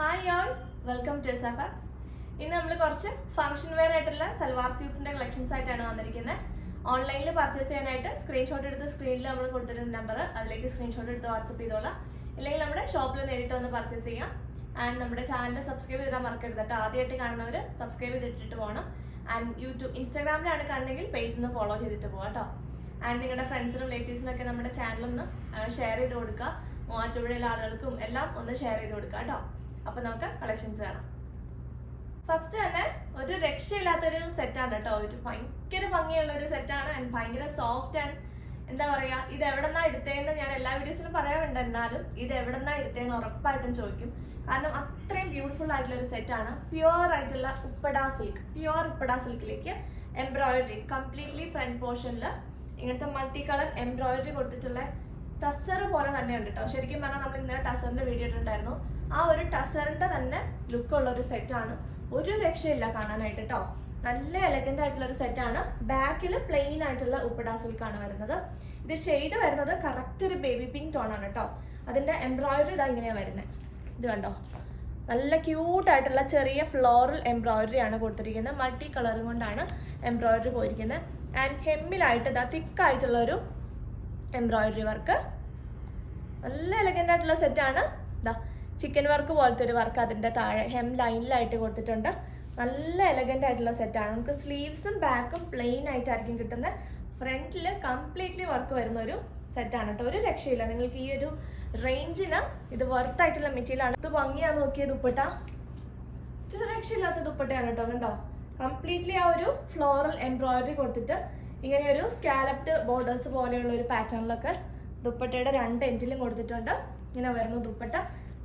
Hi all, welcome to SFX. ഇന്ന് നമ്മൾ കുറച്ച് ഫംഗ്ഷൻ വെയർ ആയിട്ടുള്ള സൽവാർ സ്യൂട്ട്സിന്റെ കളക്ഷൻസ് ആയിട്ടാണ് വന്നിരിക്കുന്നത്. ഓൺലൈനിൽ പർച്ചേസ് ചെയ്യാനായിട്ട് സ്ക്രീൻഷോട്ട് എടുത്ത് സ്ക്രീനിൽ നമ്മൾ കൊടുത്തിട്ടുണ്ട് നമ്പർ, അതിലേക്ക് സ്ക്രീൻഷോട്ട് എടുത്ത് വാട്സപ്പ് ചെയ്തോളാം. ഇല്ലെങ്കിൽ നമ്മുടെ ഷോപ്പിൽ നേരിട്ട് വന്ന് പർച്ചേസ് ചെയ്യാം. ആൻഡ് നമ്മുടെ ചാനൽ സബ്സ്ക്രൈബ് ചെയ്താൽ മറക്കരുത് കേട്ടോ. ആദ്യമായിട്ട് കാണുന്നവർ സബ്സ്ക്രൈബ് ചെയ്തിട്ട് പോകണം. ആൻഡ് ഇൻസ്റ്റാഗ്രാമിലാണ് കാണുന്നെങ്കിൽ പേജിൽ നിന്ന് ഫോളോ ചെയ്തിട്ട് പോകാം കേട്ടോ. ആൻഡ് നിങ്ങളുടെ ഫ്രണ്ട്സിനും റിലേറ്റീവ്സിനൊക്കെ നമ്മുടെ ചാനലൊന്ന് ഷെയർ ചെയ്ത് കൊടുക്കുക. മൂവാറ്റുപുഴയിലെ ആളുകൾക്കും എല്ലാം ഒന്ന് ഷെയർ ചെയ്ത് കൊടുക്കുക കേട്ടോ. അപ്പൊ നമുക്ക് കളക്ഷൻസ് കാണാം. ഫസ്റ്റ് തന്നെ ഒരു രക്ഷയില്ലാത്തൊരു സെറ്റാണ് കേട്ടോ. ഒരു ഭയങ്കര ഭംഗിയുള്ള ഒരു സെറ്റാണ്. ആൻഡ് ഭയങ്കര സോഫ്റ്റ് ആൻഡ് എന്താ പറയാ, ഇത് എവിടെന്നാ എടുത്തതെന്ന് ഞാൻ എല്ലാ വീഡിയോസിലും പറയാറുണ്ട്. എന്നാലും ഇത് എവിടെന്നാ എടുത്തതെന്ന് ഉറപ്പായിട്ടും ചോദിക്കും. കാരണം അത്രയും ബ്യൂട്ടിഫുൾ ആയിട്ടുള്ള ഒരു സെറ്റാണ്. പ്യുവർ ആയിട്ടുള്ള ഉപ്പട സിൽക്കിലേക്ക് എംബ്രോയിഡറി കംപ്ലീറ്റ്ലി ഫ്രണ്ട് പോർഷനിൽ ഇങ്ങനത്തെ മൾട്ടി കളർ എംബ്രോയിഡറി കൊടുത്തിട്ടുള്ള ടസർ പോലെ തന്നെയുണ്ട് കേട്ടോ. ശരിക്കും പറഞ്ഞാൽ നമ്മൾ ഇന്നലെ ടസറിന്റെ വീഡിയോ ഇട്ടിട്ടുണ്ടായിരുന്നു. ആ ഒരു ടസറിന്റെ തന്നെ ലുക്കുള്ള ഒരു സെറ്റാണ്. ഒരു രക്ഷയില്ല കാണാനായിട്ട് കേട്ടോ. നല്ല എലഗന്റ് ആയിട്ടുള്ള ഒരു സെറ്റാണ്. ബാക്കിൽ പ്ലെയിൻ ആയിട്ടുള്ള ഉപ്പട സിൽക്കാണ് വരുന്നത്. ഇത് ഷെയ്ഡ് വരുന്നത് കറക്റ്റ് ഒരു ബേബി പിങ്ക് ടോൺ ആണ് കേട്ടോ. അതിന്റെ എംബ്രോയിഡറി ഇതാ ഇങ്ങനെയാ വരുന്നത്. ഇത് കണ്ടോ, നല്ല ക്യൂട്ട് ആയിട്ടുള്ള ചെറിയ ഫ്ലോറൽ എംബ്രോയിഡറി ആണ് കൊടുത്തിരിക്കുന്നത്. മൾട്ടി കളറും കൊണ്ടാണ് എംബ്രോയിഡറി പോയിരിക്കുന്നത്. ആൻഡ് ഹെമ്മിലായിട്ട് ഇതാ തിക്കായിട്ടുള്ള ഒരു എംബ്രോയിഡറി വർക്ക്. നല്ല എലഗന്റ് ആയിട്ടുള്ള സെറ്റാണ്. ഇതാ ചിക്കൻ വർക്ക് പോലത്തെ ഒരു വർക്ക് അതിൻ്റെ താഴെ ഹെം ലൈനിലായിട്ട് കൊടുത്തിട്ടുണ്ട്. നല്ല എലഗന്റ് ആയിട്ടുള്ള സെറ്റാണ്. നമുക്ക് സ്ലീവ്സും ബാക്കും പ്ലെയിൻ ആയിട്ടായിരിക്കും കിട്ടുന്നത്. ഫ്രണ്ടിൽ കംപ്ലീറ്റ്ലി വർക്ക് വരുന്ന ഒരു സെറ്റാണ് കേട്ടോ. ഒരു രക്ഷയില്ല. നിങ്ങൾക്ക് ഈ ഒരു റേഞ്ചിന് ഇത് വർത്തായിട്ടുള്ള മെറ്റീരിയലാണ്. ഇത് ഭംഗിയാന്ന് നോക്കിയ ദുപ്പട്ട, ഒരു രക്ഷയില്ലാത്ത ദുപ്പട്ടയാണ് കേട്ടോ. കണ്ടോ, കംപ്ലീറ്റ്ലി ആ ഒരു ഫ്ലോറൽ എംബ്രോയിഡറി കൊടുത്തിട്ട് ഇങ്ങനെ ഒരു സ്കാലപ്ഡ് ബോർഡേഴ്സ് പോലെയുള്ള ഒരു പാറ്റേണിലൊക്കെ ദുപ്പട്ടയുടെ രണ്ട് എൻഡിലും കൊടുത്തിട്ടുണ്ട്. ഇങ്ങനെ വരുന്നു ദുപ്പട്ട.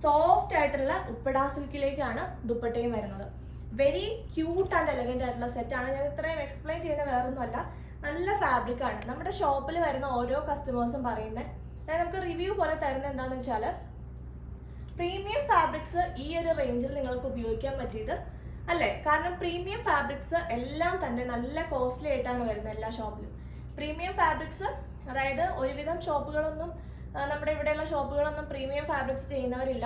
സോഫ്റ്റ് ആയിട്ടുള്ള ഉപ്പട സിൽക്കിലേക്കാണ് ദുപ്പട്ടയും വരുന്നത്. വെരി ക്യൂട്ട് ആൻഡ് എലഗന്റ് ആയിട്ടുള്ള സെറ്റാണ്. ഞാൻ ഇത്രയും എക്സ്പ്ലെയിൻ ചെയ്യുന്ന വേറൊന്നുമല്ല, നല്ല ഫാബ്രിക് ആണ്. നമ്മുടെ ഷോപ്പിൽ വരുന്ന ഓരോ കസ്റ്റമേഴ്സും പറയുന്നത്, ഞാൻ നമുക്ക് റിവ്യൂ പോലെ തരുന്നത് എന്താണെന്ന് വെച്ചാൽ, പ്രീമിയം ഫാബ്രിക്സ് ഈ ഒരു റേഞ്ചിൽ നിങ്ങൾക്ക് ഉപയോഗിക്കാൻ പറ്റിയത് അല്ലേ. കാരണം പ്രീമിയം ഫാബ്രിക്സ് എല്ലാം തന്നെ നല്ല കോസ്റ്റ്ലി ആയിട്ടാണ് വരുന്നത് എല്ലാ ഷോപ്പിലും. പ്രീമിയം ഫാബ്രിക്സ് അതായത് ഒരുവിധം ഷോപ്പുകളൊന്നും, നമ്മുടെ ഇവിടെയുള്ള ഷോപ്പുകളൊന്നും പ്രീമിയം ഫാബ്രിക്സ് ചെയ്യുന്നവരില്ല.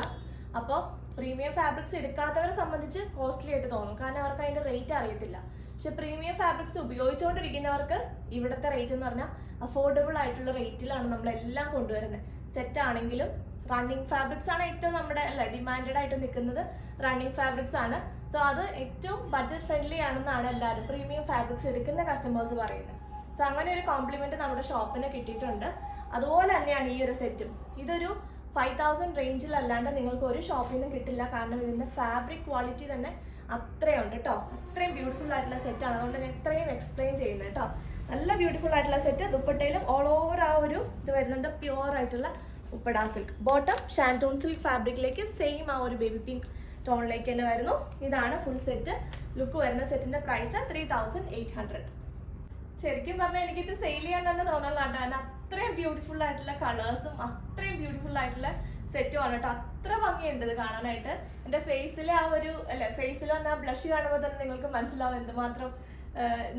അപ്പോൾ പ്രീമിയം ഫാബ്രിക്സ് എടുക്കാത്തവരെ സംബന്ധിച്ച് കോസ്റ്റ്ലി ആയിട്ട് തോന്നും, കാരണം അവർക്ക് അതിന്റെ റേറ്റ് അറിയത്തില്ല. പക്ഷെ പ്രീമിയം ഫാബ്രിക്സ് ഉപയോഗിച്ചുകൊണ്ടിരിക്കുന്നവർക്ക് ഇവിടുത്തെ റേറ്റ് എന്ന് പറഞ്ഞാൽ അഫോർഡബിൾ ആയിട്ടുള്ള റേറ്റിലാണ് നമ്മളെല്ലാം കൊണ്ടുവരുന്നത്. സെറ്റ് ആണെങ്കിലും റണ്ണിങ് ഫാബ്രിക്സ് ആണ് ഏറ്റവും നമ്മുടെ ഡിമാൻഡഡ് ആയിട്ട് നിൽക്കുന്നത്. റണ്ണിങ് ഫാബ്രിക്സ് ആണ്. സോ അത് ഏറ്റവും ബഡ്ജറ്റ് ഫ്രണ്ട്ലി ആണെന്നാണ് എല്ലാവരും പ്രീമിയം ഫാബ്രിക്സ് എടുക്കുന്ന കസ്റ്റമേഴ്സ് പറയുന്നത്. സോ അങ്ങനെ ഒരു കോംപ്ലിമെന്റ് നമ്മുടെ ഷോപ്പിന് കിട്ടിയിട്ടുണ്ട്. അതുപോലെ തന്നെയാണ് ഈ ഒരു സെറ്റും. ഇതൊരു 5000 റേഞ്ചിൽ അല്ലാണ്ട് നിങ്ങൾക്ക് ഒരു ഷോപ്പിൽ നിന്നും കിട്ടില്ല. കാരണം ഇതിന്റെ ഫാബ്രിക് ക്വാളിറ്റി തന്നെ അത്രയുണ്ട് കേട്ടോ. അത്രയും ബ്യൂട്ടിഫുൾ ആയിട്ടുള്ള സെറ്റാണ്. അതുകൊണ്ട് ഞാൻ ഇത്രയും എക്സ്പ്ലെയിൻ ചെയ്യുന്നത് കേട്ടോ. നല്ല ബ്യൂട്ടിഫുൾ ആയിട്ടുള്ള സെറ്റ്. ദുപ്പട്ടയിലും ഓൾ ഓവർ ആ ഒരു ഇത് വരുന്നുണ്ട്. പ്യുവർ ആയിട്ടുള്ള Uppada silk. Bottom shantoon silk ഫാബ്രിക്കിലേക്ക് സെയിം ആ ഒരു ബേബി പിങ്ക് ടോണിലേക്ക് തന്നെ വരുന്നു. ഇതാണ് ഫുൾ സെറ്റ് ലുക്ക് വരുന്ന. സെറ്റിന്റെ പ്രൈസ് 3800. ശരിക്കും പറഞ്ഞാൽ എനിക്കിത് സെയിൽ ചെയ്യാൻ തന്നെ തോന്നലാണ്. കാരണം അത്രയും ബ്യൂട്ടിഫുൾ ആയിട്ടുള്ള കളേഴ്സും അത്രയും ബ്യൂട്ടിഫുൾ ആയിട്ടുള്ള സെറ്റുമാണ് കേട്ടോ. അത്ര ഭംഗിയുണ്ട് ഇത് കാണാനായിട്ട്. എൻ്റെ ഫേസിലെ ആ ഒരു ഫേസിൽ വന്ന ബ്ലഷ് കാണുമ്പോൾ തന്നെ നിങ്ങൾക്ക് മനസ്സിലാവും എന്തുമാത്രം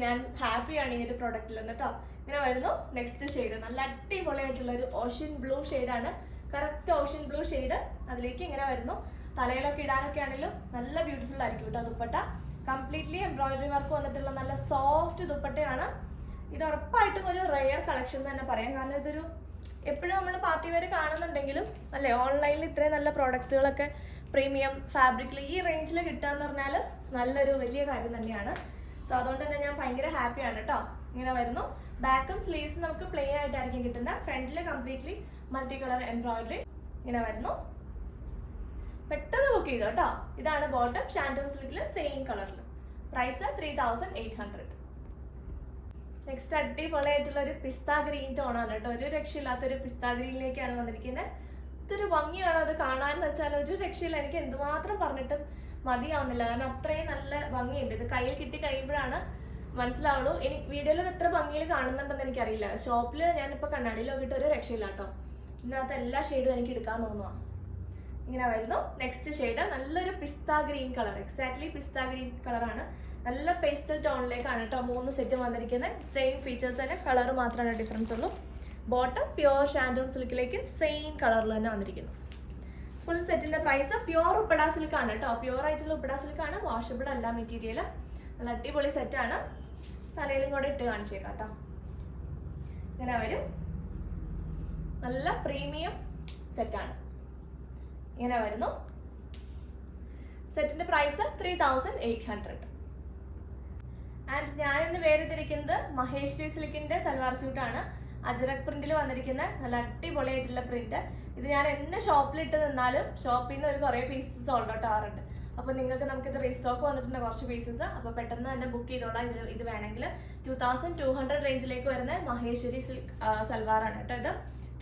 ഞാൻ ഹാപ്പിയാണ് ഈ ഒരു പ്രൊഡക്റ്റിൽ നിന്ന് കേട്ടോ. ഇങ്ങനെ വരുന്നു നെക്സ്റ്റ് ഷെയ്ഡ്. നല്ല അടിപൊളിയായിട്ടുള്ള ഒരു ഓഷ്യൻ ബ്ലൂ ഷെയ്ഡാണ്. Correct ocean blue shade. അതിലേക്ക് ഇങ്ങനെ വരുന്നു. തലയിലൊക്കെ ഇടാനൊക്കെ ആണെങ്കിലും നല്ല ബ്യൂട്ടിഫുൾ ആയിരിക്കും കേട്ടോ ദുപ്പട്ട. കംപ്ലീറ്റ്ലി എംബ്രോയിഡറി വർക്ക് വന്നിട്ടുള്ള നല്ല സോഫ്റ്റ് ദുപ്പട്ടയാണ്. ഇത് ഉറപ്പായിട്ടും ഒരു റെയർ കളക്ഷൻ തന്നെ പറയാം. കാരണം ഇതൊരു എപ്പോഴും നമ്മൾ പാർട്ടി വെയർ കാണുന്നുണ്ടെങ്കിലും അല്ലേ, ഓൺലൈനിൽ ഇത്രയും നല്ല പ്രോഡക്ട്സുകളൊക്കെ പ്രീമിയം ഫാബ്രിക്കിൽ ഈ റേഞ്ചിൽ കിട്ടുക എന്ന് പറഞ്ഞാൽ നല്ലൊരു വലിയ കാര്യം തന്നെയാണ്. സോ അതുകൊണ്ട് തന്നെ ഞാൻ ഭയങ്കര ഹാപ്പിയാണ് കേട്ടോ. ഇങ്ങനെ വരുന്നു. ബാക്കും സ്ലീവ്സും നമുക്ക് പ്ലെയിൻ ആയിട്ടായിരിക്കും കിട്ടുന്നത്. ഫ്രണ്ടിൽ കംപ്ലീറ്റ്ലി മൾട്ടി കളർ എംബ്രോയിഡറി ഇങ്ങനെ വരുന്നു. പെട്ടെന്ന് ബുക്ക് ചെയ്തു കേട്ടോ. ഇതാണ് ബോട്ടം ഷാൻറ്റൂൺ സിൽക്കിൽ സെയിം കളറിൽ. പ്രൈസ് 3800. നെക്സ്റ്റ് അടിപൊളിയായിട്ടുള്ള ഒരു പിസ്ത ഗ്രീൻ ടോൺ ആണ് കേട്ടോ. ഒരു രക്ഷയില്ലാത്തൊരു പിസ്ത ഗ്രീനിലേക്കാണ് വന്നിരിക്കുന്നത്. ഇതൊരു ഭംഗിയാണ് അത് കാണാന്ന് വെച്ചാൽ ഒരു രക്ഷയില്ല. എനിക്ക് എന്തുമാത്രം പറഞ്ഞിട്ടും മതിയാവുന്നില്ല. കാരണം അത്രയും നല്ല ഭംഗിയുണ്ട്. ഇത് കയ്യിൽ കിട്ടി കഴിയുമ്പോഴാണ് മനസ്സിലാവുള്ളൂ. എനിക്ക് വീഡിയോയിൽ എത്ര ഭംഗിയിൽ കാണുന്നുണ്ടെന്ന് എനിക്കറിയില്ല. ഷോപ്പിൽ ഞാനിപ്പോൾ കണ്ണാടിയിൽ നോക്കിയിട്ട് ഒരു രക്ഷയില്ല കേട്ടോ. ഇതിനകത്ത് എല്ലാ ഷെയ്ഡും എനിക്ക് എടുക്കാൻ തോന്നുക. ഇങ്ങനെ വരുന്നു നെക്സ്റ്റ് ഷെയ്ഡ്. നല്ലൊരു പിസ്ത ഗ്രീൻ കളർ. എക്സാക്ട്ലി പിസ്ത ഗ്രീൻ കളറാണ്. നല്ല പേസ്റ്റൽ ടോണിലേക്കാണ് കേട്ടോ 3 സെറ്റ് വന്നിരിക്കുന്നത്. സെയിം ഫീച്ചേഴ്സ് തന്നെ, കളർ മാത്രമാണ് ഡിഫറൻസ് ഉള്ളൂ. ബോട്ടം പ്യുവർ ഷാൻറ്റൂൺ സിൽക്കിലേക്ക് സെയിം കളറിൽ തന്നെ വന്നിരിക്കുന്നു. ഫുൾ സെറ്റിന്റെ പ്രൈസ് പ്യുവർ ഉപ്പട സിൽക്ക് ആണ് കേട്ടോ. പ്യുവർ ആയിട്ടുള്ള ഉപ്പട സിൽക്ക് ആണ്, വാഷബിൾ അല്ല മെറ്റീരിയൽ. നല്ല അടിപൊളി സെറ്റാണ്. തലയിലും കൂടെ ഇട്ട് കാണിച്ചേക്കാം കേട്ടോ. ഇങ്ങനെ വരും. നല്ല പ്രീമിയം സെറ്റാണ്. ഇങ്ങനെ വരുന്നു. സെറ്റിന്റെ പ്രൈസ് 3800. ആൻഡ് ഞാനിന്ന് വേറിട്ടിരിക്കുന്നത് മഹേശ്വരി സിൽക്കിന്റെ സൽവാർ സ്യൂട്ടാണ്. അജ്രക് പ്രിന്റിൽ വന്നിരിക്കുന്ന നല്ല അടിപൊളിയായിട്ടുള്ള പ്രിന്റ്. ഇത് ഞാൻ എന്ന് ഷോപ്പിലിട്ട് നിന്നാലും ഷോപ്പിൽ നിന്ന് ഒരു കുറേ പീസസ് സോൾഡ് ഔട്ട് ആവാറുണ്ട്. അപ്പോൾ നമുക്കിത് റീസ്റ്റോക്ക് വന്നിട്ടുണ്ട് കുറച്ച് പീസസ്. അപ്പോൾ പെട്ടെന്ന് തന്നെ ബുക്ക് ചെയ്തോളാം. ഇത് വേണമെങ്കിൽ 2200 റേഞ്ചിലേക്ക് വരുന്ന മഹേശ്വരി സിൽക്ക് സൽവാറാണ് കേട്ടോ. ഇത്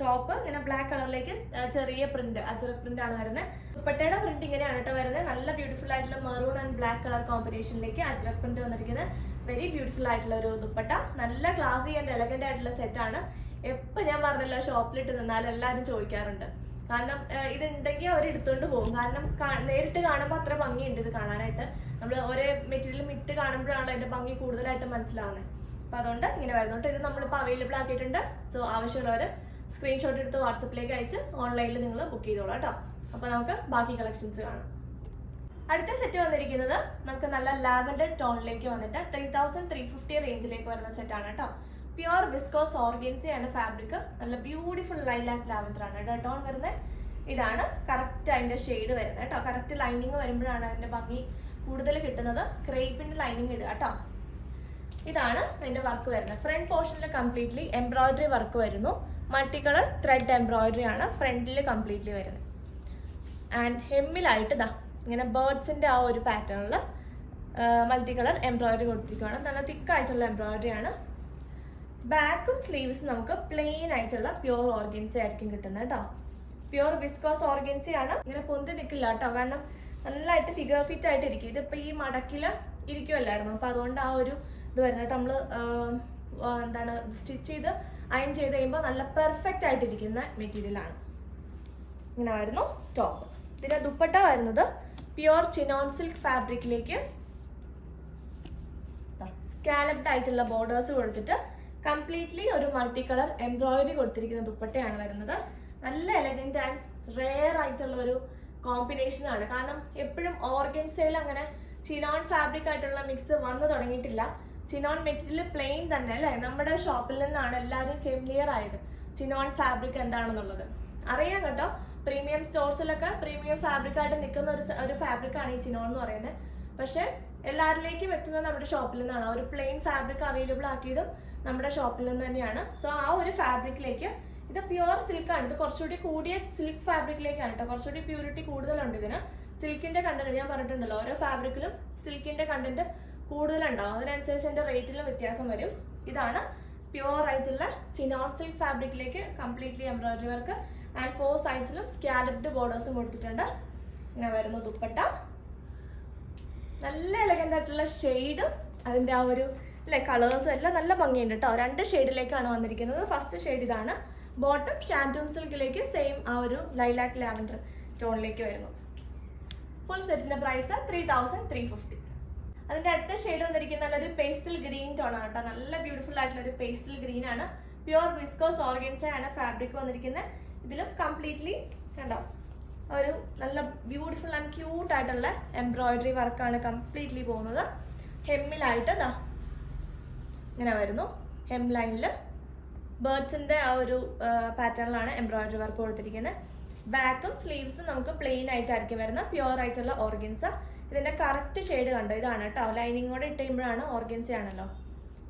ടോപ്പ് ഇങ്ങനെ ബ്ലാക്ക് കളറിലേക്ക് ചെറിയ പ്രിന്റ്, അജ്രക് പ്രിന്റ് ആണ് വരുന്നത്. ദുപ്പട്ടയുടെ പ്രിന്റ് ഇങ്ങനെയാണ് കേട്ടോ വരുന്നത്. നല്ല ബ്യൂട്ടിഫുൾ ആയിട്ടുള്ള മെറൂൺ ആൻഡ് ബ്ലാക്ക് കളർ കോമ്പിനേഷനിലേക്ക് അജ്രക് പ്രിന്റ് വന്നിരിക്കുന്നത്. വെരി ബ്യൂട്ടിഫുൾ ആയിട്ടുള്ള ഒരു ദുപ്പട്ട. നല്ല ക്ലാസി ആൻഡ് എലഗന്റ് ആയിട്ടുള്ള സെറ്റാണ്. എപ്പോൾ ഞാൻ പറഞ്ഞല്ലോ ഷോപ്പിലിട്ട് നിന്നാലും എല്ലാവരും ചോദിക്കാറുണ്ട്. കാരണം ഇതുണ്ടെങ്കിൽ അവർ എടുത്തുകൊണ്ട് പോകും. കാരണം നേരിട്ട് കാണുമ്പോൾ അത്ര ഭംഗിയുണ്ട് ഇത് കാണാനായിട്ട്. നമ്മൾ ഒരേ മെറ്റീരിയൽ ഇട്ട് കാണുമ്പോഴാണ് അതിന്റെ ഭംഗി കൂടുതലായിട്ട് മനസ്സിലാവുന്നത്. അപ്പം അതുകൊണ്ട് ഇങ്ങനെ വരുന്നുണ്ട്. ഇത് നമ്മളിപ്പോൾ അവൈലബിൾ ആക്കിയിട്ടുണ്ട്. സോ ആവശ്യമുള്ളവർ സ്ക്രീൻഷോട്ട് എടുത്ത് വാട്സപ്പിലേക്ക് അയച്ച് ഓൺലൈനിൽ നിങ്ങൾ ബുക്ക് ചെയ്തോളാം കേട്ടോ. അപ്പോൾ നമുക്ക് ബാക്കി കളക്ഷൻസ് കാണാം. അടുത്ത സെറ്റ് വന്നിരിക്കുന്നത് നമുക്ക് നല്ല ലാവൻഡർ ടോണിലേക്ക് വന്നിട്ട് 3350 റേഞ്ചിലേക്ക് വരുന്ന സെറ്റാണ് കേട്ടോ. പ്യുവർ വിസ്കോസ് ഓർഗൻസിയാണ് ഫാബ്രിക്. നല്ല ബ്യൂട്ടിഫുൾ ലൈലാക്ക് ലാവൻഡർ ആണ് കേട്ടോ ടോൺ വരുന്നത്. ഇതാണ് കറക്റ്റ് അതിന്റെ ഷെയ്ഡ് വരുന്നത് കേട്ടോ. കറക്റ്റ് ലൈനിങ് വരുമ്പോഴാണ് അതിന്റെ ഭംഗി കൂടുതൽ കിട്ടുന്നത്. ക്രേപ്പിന്റെ ലൈനിങ് ഇടുക കേട്ടോ. ഇതാണ് അതിന്റെ വർക്ക് വരുന്നത്. ഫ്രണ്ട് പോർഷനിൽ കംപ്ലീറ്റ്ലി എംബ്രോയിഡറി വർക്ക് വരുന്നു. മൾട്ടി കളർ ത്രെഡ് എംബ്രോയിഡറി ആണ് ഫ്രണ്ടിൽ കംപ്ലീറ്റ്ലി വരുന്നത്. ആൻഡ് ഹെമ്മിലായിട്ട് ഇതാ ഇങ്ങനെ ബേർഡ്സിന്റെ ആ ഒരു പാറ്റേണിൽ മൾട്ടി കളർ എംബ്രോയിഡറി കൊടുത്തിരിക്കുകയാണ്. നല്ല തിക്കായിട്ടുള്ള എംബ്രോയിഡറി ആണ്. ബാക്കും സ്ലീവ്സും നമുക്ക് പ്ലെയിൻ ആയിട്ടുള്ള പ്യുവർ ഓർഗൻസി ആയിരിക്കും കിട്ടുന്നത് കേട്ടോ. പ്യുവർ വിസ്കോസ് ഓർഗൻസി ആണ്. ഇങ്ങനെ പൊന്തി നിൽക്കില്ല കേട്ടോ. കാരണം നല്ലതായിട്ട് ഫിഗർ ഫിറ്റ് ആയിട്ട് ഇരിക്കും. ഇതിപ്പോൾ ഈ മടക്കിൽ ഇരിക്കുമല്ലായിരുന്നു. അപ്പോൾ അതുകൊണ്ട് ആ ഒരു ഇത് വരുന്നത് കേട്ടോ. നമ്മൾ എന്താണ് സ്റ്റിച്ച് ചെയ്ത് അയൺ ചെയ്ത് കഴിയുമ്പോൾ നല്ല പെർഫെക്റ്റ് ആയിട്ടിരിക്കുന്ന മെറ്റീരിയലാണ്. ഇങ്ങനെ വരുന്നു ടോപ്പ്. ഇതിന്റെ ദുപ്പട്ട വരുന്നത് പ്യുവർ ചിനോൺ സിൽക്ക് ഫാബ്രിക്കിലേക്ക് സ്കാലപ്ഡ് ആയിട്ടുള്ള ബോർഡേഴ്സ് കൊടുത്തിട്ട് കംപ്ലീറ്റ്ലി ഒരു മൾട്ടി കളർ എംബ്രോയിഡറി കൊടുത്തിരിക്കുന്ന ദുപ്പട്ടയാണ് വരുന്നത്. നല്ല എലഗന്റ് ആൻഡ് റെയർ ആയിട്ടുള്ള ഒരു കോമ്പിനേഷൻ ആണ്. കാരണം എപ്പോഴും ഓർഗൻസയിൽ അങ്ങനെ ചിനോൺ ഫാബ്രിക് ആയിട്ടുള്ള മിക്സ് വന്നു തുടങ്ങിയിട്ടില്ല. ചിനോൺ മെറ്റീരിയൽ പ്ലെയിൻ തന്നെ അല്ലേ. നമ്മുടെ ഷോപ്പിൽ നിന്നാണ് എല്ലാവരും ഫെമിലിയർ ആയത് ചിനോൺ ഫാബ്രിക് എന്താണെന്നുള്ളത്. അറിയാം കേട്ടോ. പ്രീമിയം സ്റ്റോഴ്സിലൊക്കെ പ്രീമിയം ഫാബ്രിക് ആയിട്ട് നിൽക്കുന്ന ഒരു ഫാബ്രിക് ആണ് ഈ ചിനോൺ എന്ന് പറയുന്നത്. പക്ഷെ എല്ലാവരിലേക്കും എത്തുന്നത് നമ്മുടെ ഷോപ്പിൽ നിന്നാണ്. ഒരു പ്ലെയിൻ ഫാബ്രിക് അവൈലബിൾ ആക്കിയതും നമ്മുടെ ഷോപ്പിൽ നിന്ന് തന്നെയാണ്. സോ ആ ഒരു ഫാബ്രിക്കിലേക്ക് ഇത് പ്യുവർ സിൽക്കാണ്. ഇത് കുറച്ചുകൂടി കൂടിയ സിൽക്ക് ഫാബ്രിക്കിലേക്കാണ് കേട്ടോ. കുറച്ചുകൂടി പ്യൂരിറ്റി കൂടുതലുണ്ട് ഇതിന്. സിൽക്കിന്റെ കണ്ടന്റ് ഞാൻ പറഞ്ഞിട്ടുണ്ടല്ലോ, ഓരോ ഫാബ്രിക്കിലും സിൽക്കിന്റെ കണ്ടന്റ് കൂടുതലുണ്ടാവും. അതിനനുസരിച്ച് അതിന്റെ റേറ്റിലും വ്യത്യാസം വരും. ഇതാണ് പ്യുവർ ആയിട്ടുള്ള ചിനോൺ സിൽക്ക് ഫാബ്രിക്കിലേക്ക് കംപ്ലീറ്റ്ലി എംബ്രോയിഡറി വർക്ക് ആൻഡ് 4 സൈഡ്സിലും സ്കാലപ്ഡ് ബോർഡേഴ്സും കൊടുത്തിട്ടുണ്ട്. ഇങ്ങനെ വരുന്നു ദുപ്പട്ട. നല്ല എലഗന്റ് ആയിട്ടുള്ള ഷെയ്ഡും അതിന്റെ ആ ഒരു കളേഴ്സും എല്ലാം നല്ല ഭംഗിയുണ്ട് കേട്ടോ. 2 ഷെയ്ഡിലേക്കാണ് വന്നിരിക്കുന്നത്. ഫസ്റ്റ് ഷെയ്ഡ് ഇതാണ്. ബോട്ടം ഷാൻറ്റൂൺ സിൽക്കിലേക്ക് സെയിം ആ ഒരു ലൈലാക്ക് ലാവൻഡർ ടോണിലേക്ക് വരുന്നു. ഫുൾ സെറ്റിന്റെ പ്രൈസ് 3350. അതിന്റെ അടുത്ത ഷെയ്ഡ് വന്നിരിക്കുന്ന നല്ലൊരു പേസ്റ്റൽ ഗ്രീൻ ടോൺ ആണ് കേട്ടോ. നല്ല ബ്യൂട്ടിഫുൾ ആയിട്ടുള്ള ഒരു പേസ്റ്റൽ ഗ്രീൻ ആണ്. പ്യുവർ വിസ്കോസ് ഓർഗൻസ ആണ് ഫാബ്രിക് വന്നിരിക്കുന്നത്. ഇതിലും കംപ്ലീറ്റ്ലി കണ്ടോ ഒരു നല്ല ബ്യൂട്ടിഫുൾ ആൻഡ് ക്യൂട്ട് ആയിട്ടുള്ള എംബ്രോയിഡറി വർക്കാണ് കംപ്ലീറ്റ്ലി പോകുന്നത്. ഹെമ്മിലായിട്ട് ഇതാ ഇങ്ങനെ വരുന്നു. ഹെം ലൈനിൽ ബേർഡ്സിന്റെ ആ ഒരു പാറ്റേണിലാണ് എംബ്രോയിഡറി വർക്ക് കൊടുത്തിരിക്കുന്നത്. ബാക്കും സ്ലീവ്സും നമുക്ക് പ്ലെയിൻ ആയിട്ടായിരിക്കും വരുന്നത്. പ്യുവർ ആയിട്ടുള്ള ഓർഗൻസ. ഇതിന്റെ കറക്റ്റ് ഷെയ്ഡ് കണ്ടോ ഇതാണ് കേട്ടോ. ലൈനിങ് കൂടെ ഇട്ട് കഴിയുമ്പോഴാണ് ഓർഗൻസ ആണല്ലോ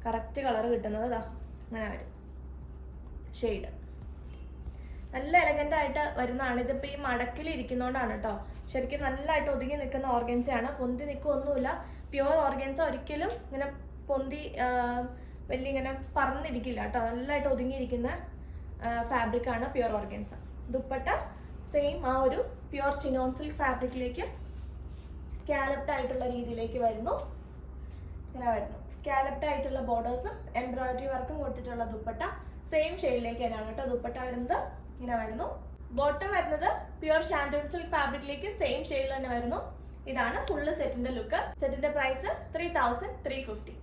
കറക്റ്റ് കളർ കിട്ടുന്നത്. ഇതാ അങ്ങനെ വരും ഷെയ്ഡ്. നല്ല എലഗന്റ് ആയിട്ട് വരുന്നതാണ്. ഇതിപ്പോൾ ഈ മടക്കിൽ ഇരിക്കുന്നതുകൊണ്ടാണ് കേട്ടോ. ശരിക്കും നല്ലതായിട്ട് ഒതുങ്ങി നിൽക്കുന്ന ഓർഗൻസയാണ്. പൊന്തി നിൽക്കുകയൊന്നുമില്ല. പ്യുവർ ഓർഗൻസ ഒരിക്കലും ഇങ്ങനെ പൊന്തി വലിയ ഇങ്ങനെ പറന്നിരിക്കില്ല കേട്ടോ. നല്ലതായിട്ട് ഒതുങ്ങിയിരിക്കുന്ന ഫാബ്രിക്കാണ് പ്യുവർ ഓർഗൻസ. ദുപ്പട്ട സെയിം ആ ഒരു പ്യുവർ ചിനോൺ സിൽക്ക് ഫാബ്രിക്കിലേക്ക് സ്കാലപ്ഡ് ആയിട്ടുള്ള രീതിയിലേക്ക് വരുന്നു. ഇങ്ങനെ വരുന്നു. സ്കാലപ്ഡ് ആയിട്ടുള്ള ബോർഡേഴ്സും എംബ്രോയിഡറി വർക്കും കൊടുത്തിട്ടുള്ള ദുപ്പട്ട സെയിം ഷെയ്ഡിലേക്ക് തന്നെയാണ് കേട്ടോ ദുപ്പട്ട വരുന്നത്. ഇങ്ങനെ വരുന്നു. ബോട്ടം വരുന്നത് പ്യുവർ ഷാൻറ്റൂൺ സിൽക്ക് ഫാബ്രിക്കിലേക്ക് സെയിം ഷെയ്ഡിൽ തന്നെ വരുന്നു. ഇതാണ് ഫുള്ള് സെറ്റിന്റെ ലുക്ക്. സെറ്റിന്റെ പ്രൈസ് 3350.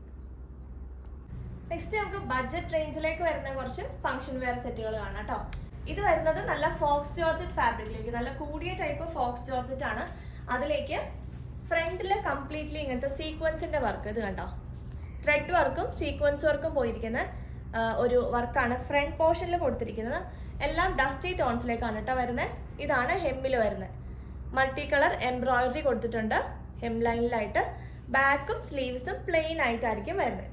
നെക്സ്റ്റ് നമുക്ക് ബഡ്ജറ്റ് റേഞ്ചിലേക്ക് വരുന്ന കുറച്ച് ഫംഗ്ഷൻ വെയർ സെറ്റുകൾ കാണാം കേട്ടോ. ഇത് വരുന്നത് നല്ല ഫോക്സ് ജോർജറ്റ് ഫാബ്രിക്കിലേക്ക്, നല്ല കൂടിയ ടൈപ്പ് ഫോക്സ് ജോർജറ്റ് ആണ്. അതിലേക്ക് ഫ്രണ്ടിൽ കംപ്ലീറ്റ്ലി ഇങ്ങനത്തെ സീക്വൻസിന്റെ വർക്ക്, ഇത് കണ്ടോ, ത്രെഡ് വർക്കും സീക്വൻസ് വർക്കും പോയിരിക്കുന്ന ഒരു വർക്കാണ് ഫ്രണ്ട് പോർഷനിൽ കൊടുത്തിരിക്കുന്നത്. എല്ലാം ഡസ്റ്റി ടോൺസിലേക്കാണ് കേട്ടോ വരുന്നത്. ഇതാണ് ഹെമ്മിൽ വരുന്നത്. മൾട്ടി കളർ എംബ്രോയിഡറി കൊടുത്തിട്ടുണ്ട് ഹെം ലൈനിലായിട്ട്. ബാക്കും സ്ലീവ്സും പ്ലെയിൻ ആയിട്ടായിരിക്കും വരുന്നത്.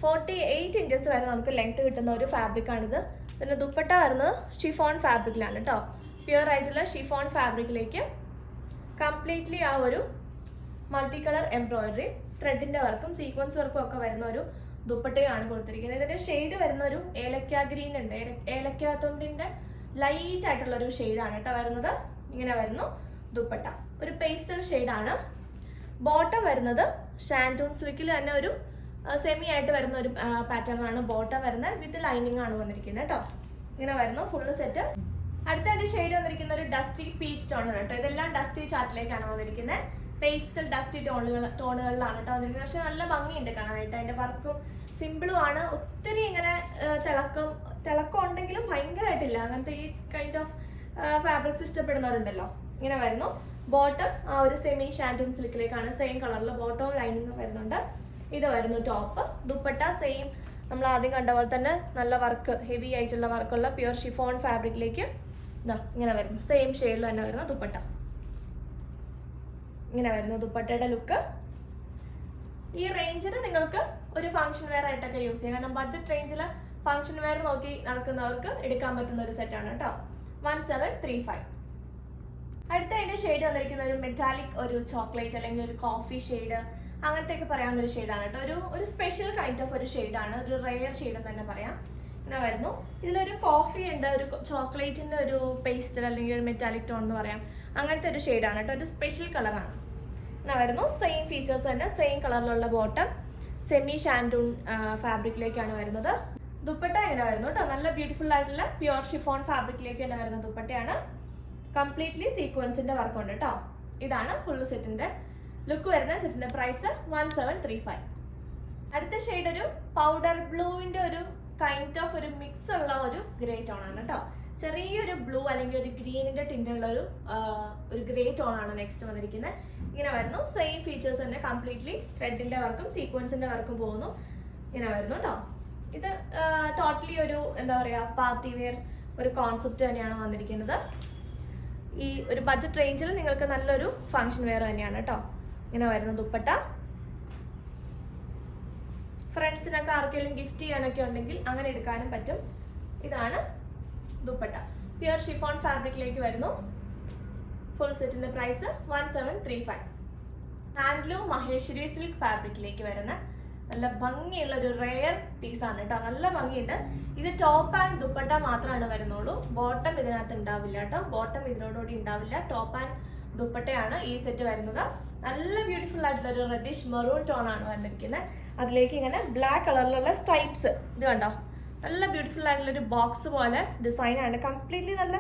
48 ഇഞ്ചസ് വരെ നമുക്ക് ലെങ്ത് കിട്ടുന്ന ഒരു ഫാബ്രിക്കാണിത്. പിന്നെ ദുപ്പട്ട വരുന്നത് ഷിഫോൺ ഫാബ്രിക്കിലാണ് കേട്ടോ. പ്യുവർ ആയിട്ടുള്ള ഷിഫോൺ ഫാബ്രിക്കിലേക്ക് കംപ്ലീറ്റ്ലി ആ ഒരു മൾട്ടി കളർ എംബ്രോയിഡറി, ത്രെഡിന്റെ വർക്കും സീക്വൻസ് വർക്കും ഒക്കെ വരുന്ന ഒരു ദുപ്പട്ടയാണ് കൊടുത്തിരിക്കുന്നത്. ഇതിന്റെ ഷെയ്ഡ് വരുന്ന ഒരു ഏലക്ക ഗ്രീൻ ഉണ്ട്, ഏലക്ക തൊണ്ടിന്റെ ലൈറ്റ് ആയിട്ടുള്ള ഒരു ഷെയ്ഡാണ് കേട്ടോ വരുന്നത്. ഇങ്ങനെ വരുന്നു ദുപ്പട്ട, ഒരു പേസ്റ്റൽ ഷെയ്ഡാണ്. ബോട്ടം വരുന്നത് ഷാൻറ്റൂൺ സിൽക്കിൽ തന്നെ ഒരു സെമി ആയിട്ട് വരുന്ന ഒരു പാറ്റേൺ ആണ് ബോട്ടം വരുന്നത്. വിത്ത് ലൈനിങ് ആണ് വന്നിരിക്കുന്നത് കേട്ടോ. ഇങ്ങനെ വരുന്നു ഫുള്ള് സെറ്റ്. അടുത്ത എൻ്റെ ഷെയ്ഡ് വന്നിരിക്കുന്ന ഒരു ഡസ്റ്റി പീച്ച് ടോണാണ് കേട്ടോ. ഇതെല്ലാം ഡസ്റ്റി ചാർട്ടിലേക്കാണ് വന്നിരിക്കുന്നത്. പേസ്റ്റൽ ഡസ്റ്റി ടോണുകളിലാണ് കേട്ടോ വന്നിരിക്കുന്നത്. പക്ഷെ നല്ല ഭംഗിയുണ്ട് കാണാനായിട്ട്. അതിന്റെ വർക്കും സിമ്പിളും ആണ്. ഒത്തിരി ഇങ്ങനെ തിളക്കം ഉണ്ടെങ്കിലും ഭയങ്കരമായിട്ടില്ല. അങ്ങനത്തെ ഈ കൈൻഡ് ഓഫ് ഫാബ്രിക്സ് ഇഷ്ടപ്പെടുന്നവരുണ്ടല്ലോ. ഇങ്ങനെ വരുന്നു. ബോട്ടം ആ ഒരു സെമി ഷാൻറ്റൂൺ സിൽക്കിലേക്കാണ്, സെയിം കളറിൽ ബോട്ടവും ലൈനിങ് വരുന്നുണ്ട്. ഇത് വരുന്നു ടോപ്പ്. ദുപ്പട്ട സെയിം നമ്മൾ ആദ്യം കണ്ട പോലെ തന്നെ നല്ല വർക്ക്, ഹെവി ആയിട്ടുള്ള വർക്കുള്ള പ്യുവർ ഷിഫോൺ ഫാബ്രിക്കിലേക്ക് ഇങ്ങനെ വരുന്നു. സെയിം ഷെയ്ഡിൽ തന്നെ വരുന്ന ദുപ്പട്ട. ഇങ്ങനെ വരുന്നു ദുപ്പട്ടയുടെ ലുക്ക്. ഈ റേഞ്ചിൽ നിങ്ങൾക്ക് ഒരു ഫംഗ്ഷൻ വെയർ ആയിട്ടൊക്കെ യൂസ് ചെയ്യാം. കാരണം ബഡ്ജറ്റ് റേഞ്ചിൽ ഫംഗ്ഷൻ വെയർ നോക്കി നടക്കുന്നവർക്ക് എടുക്കാൻ പറ്റുന്ന ഒരു സെറ്റാണ് കേട്ടോ. 1735. അടുത്ത അതിന്റെ ഷെയ്ഡ് വന്നിരിക്കുന്ന ഒരു മെറ്റാലിക്, ഒരു ചോക്ലേറ്റ് അല്ലെങ്കിൽ ഒരു കോഫി ഷെയ്ഡ്, അങ്ങനത്തെയൊക്കെ പറയാവുന്ന ഒരു ഷെയ്ഡാണ് കേട്ടോ. ഒരു സ്പെഷ്യൽ കൈൻഡ് ഓഫ് ഒരു ഷെയ്ഡാണ്, ഒരു റെയർ ഷെയ്ഡ് എന്ന് തന്നെ പറയാം. ഇങ്ങനെ വരുന്നു. ഇതിലൊരു കോഫി ഉണ്ട്, ഒരു ചോക്ലേറ്റിന്റെ ഒരു പേസ്റ്റൽ അല്ലെങ്കിൽ ഒരു മെറ്റാലിക് ടോൺ എന്ന് പറയാം. അങ്ങനത്തെ ഒരു ഷെയ്ഡാണ് കേട്ടോ. ഒരു സ്പെഷ്യൽ കളറാണ്. ഇങ്ങനെ വരുന്നു. സെയിം ഫീച്ചേഴ്സ് തന്നെ, സെയിം കളറിലുള്ള ബോട്ടം, സെമി ഷാൻറ്റൂൺ ഫാബ്രിക്കിലേക്കാണ് വരുന്നത്. ദുപ്പട്ട ഇങ്ങനെ വരുന്നു കേട്ടോ. നല്ല ബ്യൂട്ടിഫുൾ ആയിട്ടുള്ള പ്യുവർ ഷിഫോൺ ഫാബ്രിക്കിലേക്ക് തന്നെ വരുന്ന ദുപ്പട്ടയാണ്. കംപ്ലീറ്റ്ലി സീക്വൻസിന്റെ വർക്ക് ഉണ്ട് കേട്ടോ. ഇതാണ് ഫുൾ സെറ്റിന്റെ ലുക്ക് വരുന്ന. സെറ്റിന്റെ പ്രൈസ് 1735. അടുത്ത ഷെയ്ഡ് ഒരു പൗഡർ ബ്ലൂവിന്റെ ഒരു കൈൻഡ് ഓഫ് ഒരു മിക്സ് ഉള്ള ഒരു ഗ്രേ ടോൺ ആണ് കേട്ടോ. ചെറിയൊരു ബ്ലൂ അല്ലെങ്കിൽ ഒരു ഗ്രീനിന്റെ ടിന്റുള്ള ഒരു ഗ്രേ ടോൺ ആണ് നെക്സ്റ്റ് വന്നിരിക്കുന്നത്. ഇങ്ങനെ വരുന്നു. സെയിം ഫീച്ചേഴ്സ് തന്നെ, കംപ്ലീറ്റ്ലി ത്രെഡിന്റെ വർക്കും സീക്വൻസിന്റെ വർക്കും പോകുന്നു. ഇങ്ങനെ വരുന്നു കേട്ടോ. ഇത് ടോട്ടലി ഒരു എന്താ പറയാ പാർട്ടി വെയർ ഒരു കോൺസെപ്റ്റ് തന്നെയാണ് വന്നിരിക്കുന്നത്. ഈ ഒരു ബഡ്ജറ്റ് റേഞ്ചിൽ നിങ്ങൾക്ക് നല്ലൊരു ഫംഗ്ഷൻ വെയർ തന്നെയാണ് കേട്ടോ. ഇങ്ങനെ വരുന്ന ദുപ്പട്ട. ഫ്രണ്ട്സിനൊക്കെ ആർക്കെങ്കിലും ഗിഫ്റ്റ് ചെയ്യാനൊക്കെ ഉണ്ടെങ്കിൽ അങ്ങനെ എടുക്കാനും പറ്റും. ഇതാണ് ദുപ്പട്ട. പ്യുവർ ഷിഫോൺ ഫാബ്രിക്കിലേക്ക് വരുന്നു. ഫുൾ സെറ്റിന്റെ പ്രൈസ് 1735. ഹാൻഡ്ലൂം മഹേശ്വരി സിൽക്ക് ഫാബ്രിക്കിലേക്ക് വരുന്ന നല്ല ഭംഗിയുള്ള ഒരു റെയർ പീസാണ് കേട്ടോ. നല്ല ഭംഗിയുണ്ട്. ഇത് ടോപ്പ് ആൻഡ് ദുപ്പട്ട മാത്രമാണ് വരുന്നുള്ളൂ. ബോട്ടം ഇതിനകത്ത് ഉണ്ടാവില്ല കേട്ടോ. ബോട്ടം ഇതിനോടുകൂടി ഉണ്ടാവില്ല. ടോപ്പ് ആൻഡ് ദുപ്പട്ടയാണ് ഈ സെറ്റ് വരുന്നത്. നല്ല ബ്യൂട്ടിഫുൾ ആയിട്ടുള്ള ഒരു റെഡിഷ് മെറൂൺ ടോൺ ആണ് വന്നിരിക്കുന്നത്. അതിലേക്ക് ഇങ്ങനെ ബ്ലാക്ക് കളറിലുള്ള സ്ട്രൈപ്സ്, ഇത് കണ്ടോ, നല്ല ബ്യൂട്ടിഫുൾ ആയിട്ടുള്ള ഒരു ബോക്സ് പോലെ ഡിസൈൻ ആണ്. കംപ്ലീറ്റ്ലി നല്ല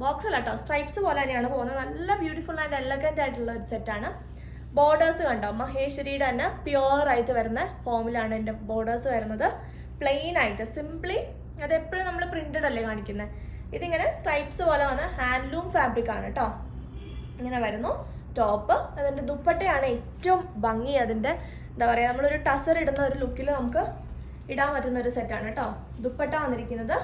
ബോക്സ് അല്ല കേട്ടോ, സ്ട്രൈപ്സ് പോലെ തന്നെയാണ് പോകുന്നത്. നല്ല ബ്യൂട്ടിഫുൾ ആൻഡ് എലഗന്റ് ആയിട്ടുള്ള ഒരു സെറ്റാണ്. ബോർഡേഴ്സ് കണ്ടോ, മഹേശ്വരിയുടെ തന്നെ പ്യുവർ ആയിട്ട് വരുന്ന ഫോമിലാണ് എൻ്റെ ബോർഡേഴ്സ് വരുന്നത്. പ്ലെയിൻ ആയിട്ട് സിംപ്ലി, അതെപ്പോഴും നമ്മൾ പ്രിന്റഡ് അല്ലേ കാണിക്കുന്നത്. ഇതിങ്ങനെ സ്ട്രൈപ്സ് പോലെ വന്ന ഹാൻഡ്ലൂം ഫാബ്രിക് ആണ് കേട്ടോ. ഇങ്ങനെ വരുന്നു ടോപ്പ്. അതിൻ്റെ ദുപ്പട്ടയാണ് ഏറ്റവും ഭംഗി. അതിൻ്റെ എന്താ പറയുക, നമ്മളൊരു ടസർ ഇടുന്ന ഒരു ലുക്കിൽ നമുക്ക് ഇടാൻ പറ്റുന്ന ഒരു സെറ്റാണ് കേട്ടോ. ദുപ്പട്ട വന്നിരിക്കുന്നത്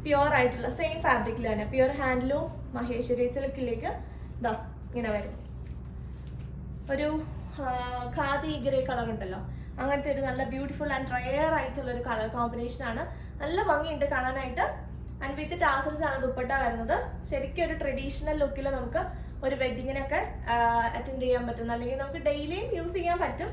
പ്യുവർ ആയിട്ടുള്ള സെയിം ഫാബ്രിക്കിൽ തന്നെ, പ്യുവർ ഹാൻഡ്ലൂം മഹേശ്വരി സിൽക്കിലേക്ക് ഇതാ ഇങ്ങനെ വരും. ഒരു ഖാദി ഗ്രേ കളർ ഉണ്ടല്ലോ, അങ്ങനത്തെ ഒരു നല്ല ബ്യൂട്ടിഫുൾ ആൻഡ് റെയർ ആയിട്ടുള്ള ഒരു കളർ കോമ്പിനേഷൻ ആണ്. നല്ല ഭംഗിയുണ്ട് കാണാനായിട്ട്. ആൻഡ് വിത്ത് ടാസൽസ് ആണ് ദുപ്പട്ട വരുന്നത്. ശരിക്കും ഒരു ട്രഡീഷണൽ ലുക്കിൽ നമുക്ക് ഒരു വെഡിങ്ങിനൊക്കെ അറ്റൻഡ് ചെയ്യാൻ പറ്റുന്ന, അല്ലെങ്കിൽ നമുക്ക് ഡെയിലിയും യൂസ് ചെയ്യാൻ പറ്റും.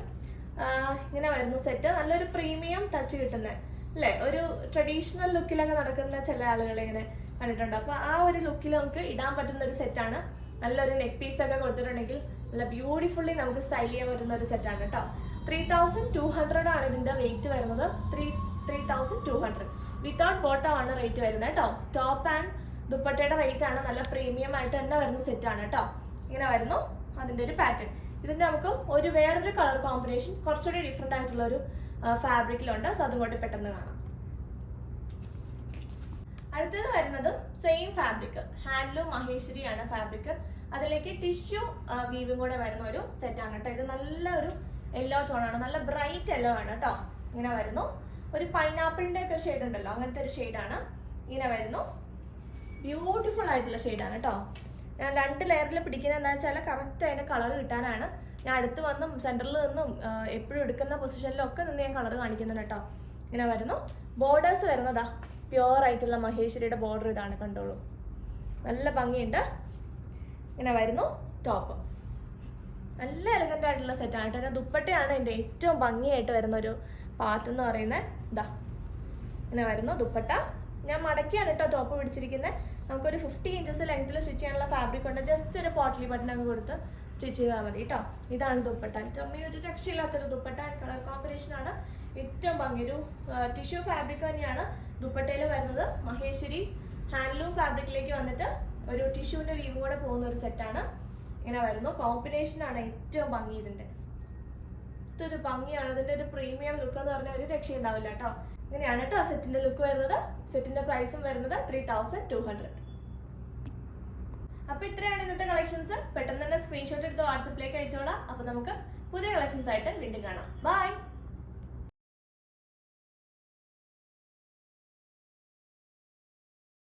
ഇങ്ങനെ വരുന്നു സെറ്റ്. നല്ലൊരു പ്രീമിയം ടച്ച് കിട്ടുന്നത് അല്ലേ. ഒരു ട്രഡീഷണൽ ലുക്കിലൊക്കെ നടക്കുന്ന ചില ആളുകൾ ഇങ്ങനെ കണ്ടിട്ടുണ്ട്. അപ്പോൾ ആ ഒരു ലുക്കിൽ നമുക്ക് ഇടാൻ പറ്റുന്ന ഒരു സെറ്റാണ്. നല്ലൊരു നെക്ക് പീസ് ഒക്കെ കൊടുത്തിട്ടുണ്ടെങ്കിൽ നല്ല ബ്യൂട്ടിഫുള്ളി നമുക്ക് സ്റ്റൈൽ ചെയ്യാൻ പറ്റുന്ന ഒരു സെറ്റാണ് കേട്ടോ. 3200 ആണ് ഇതിന്റെ റേറ്റ് വരുന്നത്. 3200 വിത്തൗട്ട് ബോട്ടം ആണ് റേറ്റ് വരുന്നത് കേട്ടോ. ടോപ്പ് ആൻഡ് ദുപ്പട്ടയുടെ റേറ്റ് ആണ്. നല്ല പ്രീമിയം ആയിട്ട് തന്നെ വരുന്ന സെറ്റാണ് കേട്ടോ. ഇങ്ങനെ വരുന്നു അതിന്റെ ഒരു പാറ്റേൺ. ഇതിന്റെ നമുക്ക് വേറൊരു കളർ കോമ്പിനേഷൻ കുറച്ചുകൂടി ഡിഫറെന്റ് ആയിട്ടുള്ള ഒരു ഫാബ്രിക്കിലുണ്ട്. സോ അതുകൊണ്ട് പെട്ടെന്ന് കാണാം. അടുത്തത് വരുന്നത് സെയിം ഫാബ്രിക്, ഹാൻഡ്ലൂം മഹേശ്വരിയാണ് ഫാബ്രിക്. അതിലേക്ക് ടിഷ്യൂ വീവും കൂടെ വരുന്ന ഒരു സെറ്റാണ് കേട്ടോ. ഇത് നല്ല ഒരു യെല്ലോ ടോണാണ്, നല്ല ബ്രൈറ്റ് യെല്ലോ ആണ് കേട്ടോ. ഇങ്ങനെ വരുന്നു. ഒരു പൈനാപ്പിളിന്റെ ഒക്കെ ഷെയ്ഡ് ഉണ്ടല്ലോ, അങ്ങനത്തെ ഒരു ഷെയ്ഡാണ്. ഇങ്ങനെ വരുന്നു. ബ്യൂട്ടിഫുൾ ആയിട്ടുള്ള ഷെയ്ഡാണ് കേട്ടോ. ഞാൻ 2 ലെയറിൽ പിടിക്കുന്നത് എന്താ വെച്ചാൽ കറക്റ്റ് അതിന്റെ കളർ കിട്ടാനാണ്. ഞാൻ അടുത്ത് വന്നും സെന്ററിൽ നിന്നും എപ്പോഴും എടുക്കുന്ന പൊസിഷനിലൊക്കെ നിന്ന് ഞാൻ കളർ കാണിക്കുന്നുണ്ട് കേട്ടോ. ഇങ്ങനെ വരുന്നു. ബോർഡേഴ്സ് വരുന്നതാ പ്യുവർ ആയിട്ടുള്ള മഹേശ്വരിയുടെ ബോർഡർ ഇതാണ്, കണ്ടോളൂ. നല്ല ഭംഗിയുണ്ട്. ഇങ്ങനെ വരുന്നു ടോപ്പ്. നല്ല എലഗന്റ് ആയിട്ടുള്ള സെറ്റാണ് കേട്ടോ. ദുപ്പട്ടയാണ് എൻ്റെ ഏറ്റവും ഭംഗിയായിട്ട് വരുന്ന ഒരു പാർട്ട് എന്ന് പറയുന്നത്. ഇതാ ഇങ്ങനെ വരുന്നു ദുപ്പട്ട. ഞാൻ മടക്കിയാണ് കേട്ടോ ടോപ്പ് പിടിച്ചിരിക്കുന്നത്. നമുക്കൊരു 50 ഇഞ്ചസ് ലെങ്ത്തിൽ സ്റ്റിച്ച് ചെയ്യാനുള്ള ഫാബ്രിക് ഉണ്ട്. ജസ്റ്റ് ഒരു പോട്ട്ലി ബട്ടനൊക്കെ കൊടുത്ത് സ്റ്റിച്ച് ചെയ്താൽ മതി കേട്ടോ. ഇതാണ് ദുപ്പട്ട. ഏറ്റവും ഒരു രക്ഷയില്ലാത്തൊരു ദുപ്പട്ട കളർ കോമ്പിനേഷനാണ്. ഏറ്റവും ഭംഗി ഒരു ടിഷ്യൂ ഫാബ്രിക് തന്നെയാണ് ദുപ്പട്ടയിൽ വരുന്നത്. മഹേശ്വരി ഹാൻഡ്ലൂം ഫാബ്രിക്കിലേക്ക് വന്നിട്ട് ഒരു ടിഷ്യൂവിൻ്റെ വീവും കൂടെ പോകുന്ന ഒരു സെറ്റാണ്. ഇങ്ങനെ വരുന്നു. കോമ്പിനേഷനാണ് ഏറ്റവും ഭംഗി. ഇതൊരു ഭംഗിയാണ്. ഇതിൻ്റെ ഒരു പ്രീമിയം ലുക്ക് എന്ന് പറഞ്ഞാൽ ഒരു രക്ഷയുണ്ടാവില്ല കേട്ടോ. ഇങ്ങനെയാണ് കേട്ടോ സെറ്റിന്റെ ലുക്ക് വരുന്നത്. സെറ്റിന്റെ പ്രൈസും വരുന്നത് 3200. അപ്പൊ ഇത്രയാണ് ഇന്നത്തെ കളക്ഷൻസ്. പെട്ടെന്ന് തന്നെ സ്ക്രീൻഷോട്ട് എടുത്ത് വാട്സപ്പിലേക്ക് അയച്ചോളാം. അപ്പൊ നമുക്ക് പുതിയ കളക്ഷൻസ് ആയിട്ട് വീണ്ടും കാണാം. ബൈ.